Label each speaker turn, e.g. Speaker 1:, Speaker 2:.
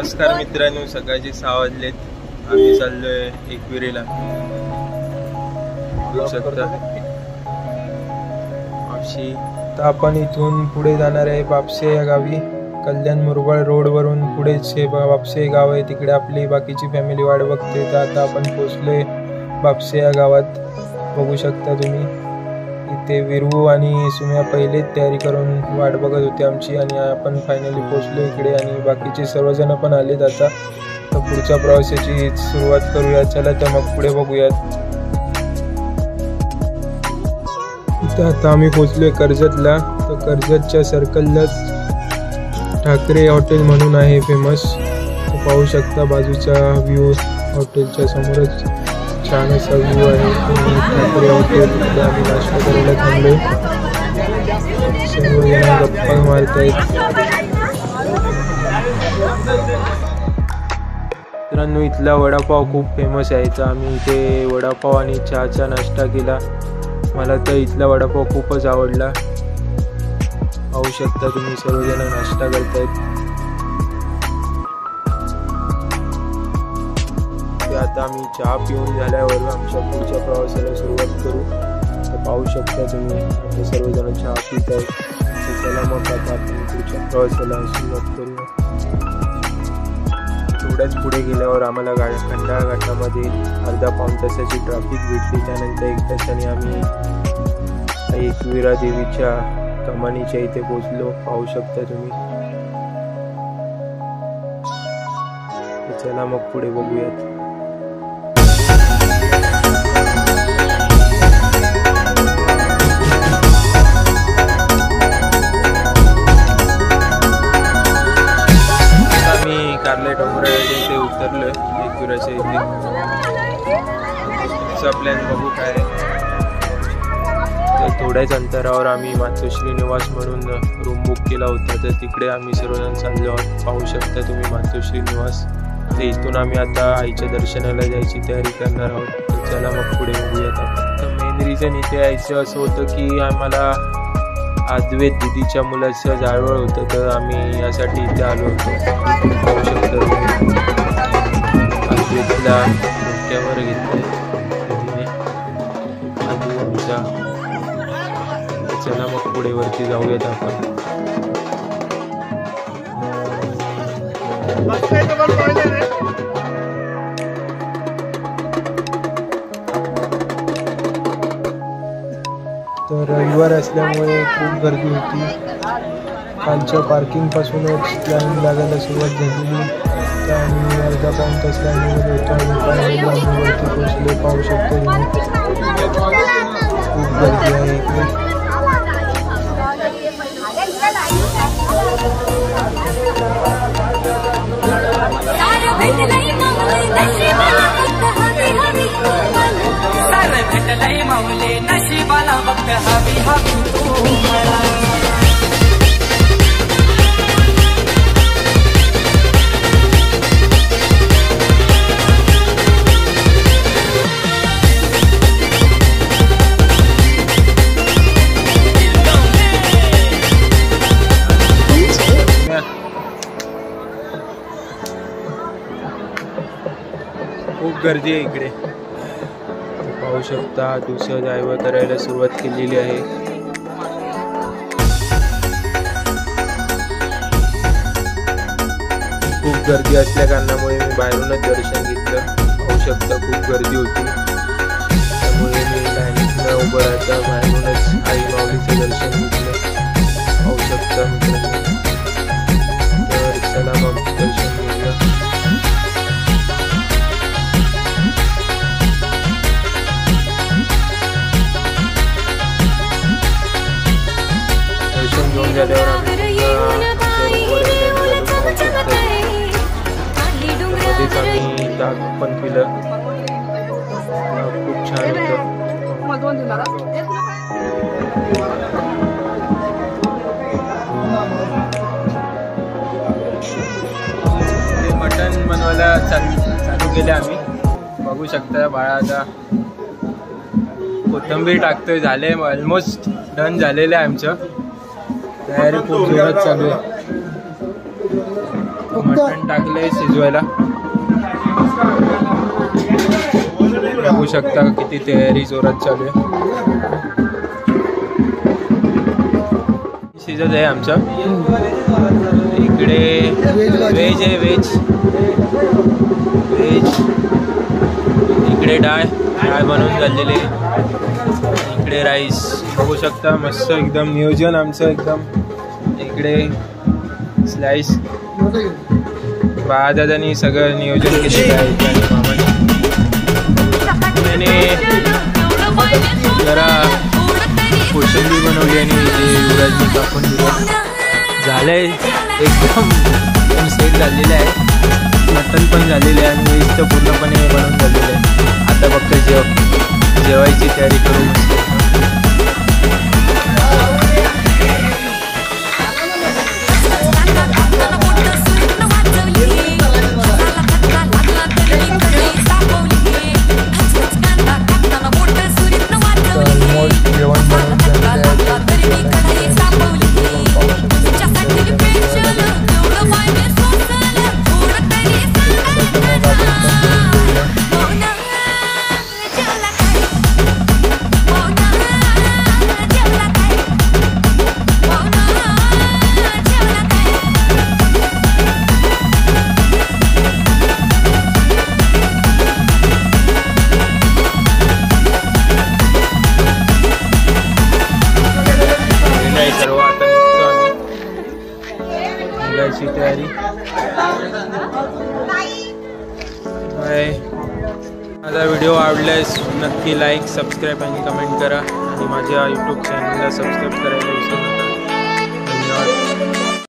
Speaker 1: नमस्कार मित्रांनो, सकाळचे 6 वाजलेत. आम्ही चाललोय एकविरेला. बघू शकता वापशी. तर आपण इथून पुढे जाणार आहे वापसे या गावी. कल्याण मुरबाड रोडवरून पुढेच हे वापसे गाव आहे. तिकडे आपली बाकीची फॅमिली वाट बघते. तर आता आपण पोचलोय वापसे या गावात. बघू शकता तुम्ही इथे विरू आणि सुम्या पहिलेच तयारी करून वाट बघत होते आमची, आणि आपण फायनली पोचलो इकडे. आणि बाकीचे सर्वजण पण आलेत आता. तर पुढच्या प्रवासाची सुरुवात करूया. चला तर मग पुढे बघूयात. इथं आता आम्ही पोचलोय कर्जतला. तर कर्जतच्या सर्कललाच ठाकरे हॉटेल म्हणून आहे फेमस. पाहू शकता बाजूचा व्ह्यू. हॉटेलच्या समोरच छान असा व्ह्यू आहे. ठाकरे हॉटेल. तिथे आम्ही नाश्ता करायला थांबलोय. सर्वजण गप्पा मारतायत. मित्रांनो, इथला वडापाव खूप फेमस आहे. तर आम्ही इथे वडापाव आणि चहाचा नाश्ता केला. मला तर इथला वडापाव खूपच आवडला. पाहू शकता तुम्ही सर्वजण नाश्ता करतायत. आता आम्ही चहा पिऊन झाल्यावर आमच्या पुढच्या प्रवासाला सुरुवात करू. तर पाहू शकता तुम्ही आता सर्वजण चहा पित आहेत. चला मग आता आपण पुढच्या प्रवासाला सुरुवात करूया. थोड्याच पुढे गेल्यावर आम्हाला खंडाळा घाटामध्ये अर्धा पाऊण तासाची ट्रॅफिक भेटली. त्यानंतर 1 तासाने आम्ही एकविरा देवीच्या कमानीच्या इथे पोहोचलो. पाहू शकता तुम्ही. चला मग पुढे बघूयात. कारले डोंगराच्या इथे उतरलोय एकविराच्या इथे. पुढचा प्लॅन बघू काय. तर थोड्याच अंतरावर आम्ही मातोश्री निवास म्हणून रूम बुक केला होता. तर तिकडे आम्ही सर्वजण चाललो आहोत. पाहू शकता तुम्ही मातोश्री निवास. तर इथून आम्ही आता आईच्या दर्शनाला जायची तयारी करणार आहोत. तर चला मग पुढे बघूयात आपण. तर मेन रिझन इथे यायचं असं होतं की आम्हाला अद्वैत दिदीच्या मुलाचं जाळवळ होतं. तर आम्ही यासाठी इथे आलो होतो. पाहू शकता तुम्ही अद्वैतला डोक्यावर घेतलंय दिदीने आमचा. चला मग पुढे वरती जाऊयात आपण. तर रविवार असल्यामुळे खूप गर्दी होती. कालच्या पार्किंगपासूनच लाईन लागायला सुरुवात झालेली. तर आम्ही अर्धा पाऊण तास लाईनमध्ये होतो आणि वरती पोचलो. पाहू शकतो खूप गर्दी आहे इकडे. खूप गर्दी आहे इकडे. पाहू शकता दुसरं ड्रायव्हर करायला सुरुवात केलेली आहे. खूप गर्दी असल्या कारणामुळे मी बाहेरूनच दर्शन घेतलं. पाहू शकता खूप गर्दी होती. त्यामुळे मी लाईनीत उभं राहता बाहेरूनच आई माऊलीचं दर्शन घेतलं. पाहू शकता मित्रांनो. तर चला मग दर्शन घेऊया. घेऊन झाल्यावर आम्ही मध्येच आम्ही ताक पण पिलं. खूप छान होतं. मटण बनवायला चालू केले आम्ही. बघू शकता बाळा आता कोथिंबीर टाकतोय. झाले ऑलमोस्ट डन झालेलं आहे आमचं. तयारी खूप जोरात चालू आहे. मटण टाकलंय शिजवायला. बघू शकता किती तयारी जोरात चालू आहे. शिजत आहे आमचं. इकडे व्हेज आहे, व्हेज. इकडे डाळ बनवून झालेली आहे. इकडे राईस बघू शकता. मस्त एकदम नियोजन आमचं एकदम. इकडे स्लाइस दादानी सगळं नियोजन केलेलं आहे. त्याने जरा कोशिंबीर बनवली आणि जे युवराजने कापून दिलं झालंय. एकदम सेट झालेलं आहे. मटण पण झालेलं आहे आणि व्हेज तर पूर्णपणे बनवून झालेलं आहे. आता फक्त जेवायची तयारी करू. तयारी. माझा व्हिडिओ आवडल्यास नक्की लाईक, सबस्क्राईब आणि कमेंट करा आणि माझ्या यूट्यूब चॅनलला सबस्क्राईब करायला विसरू नका.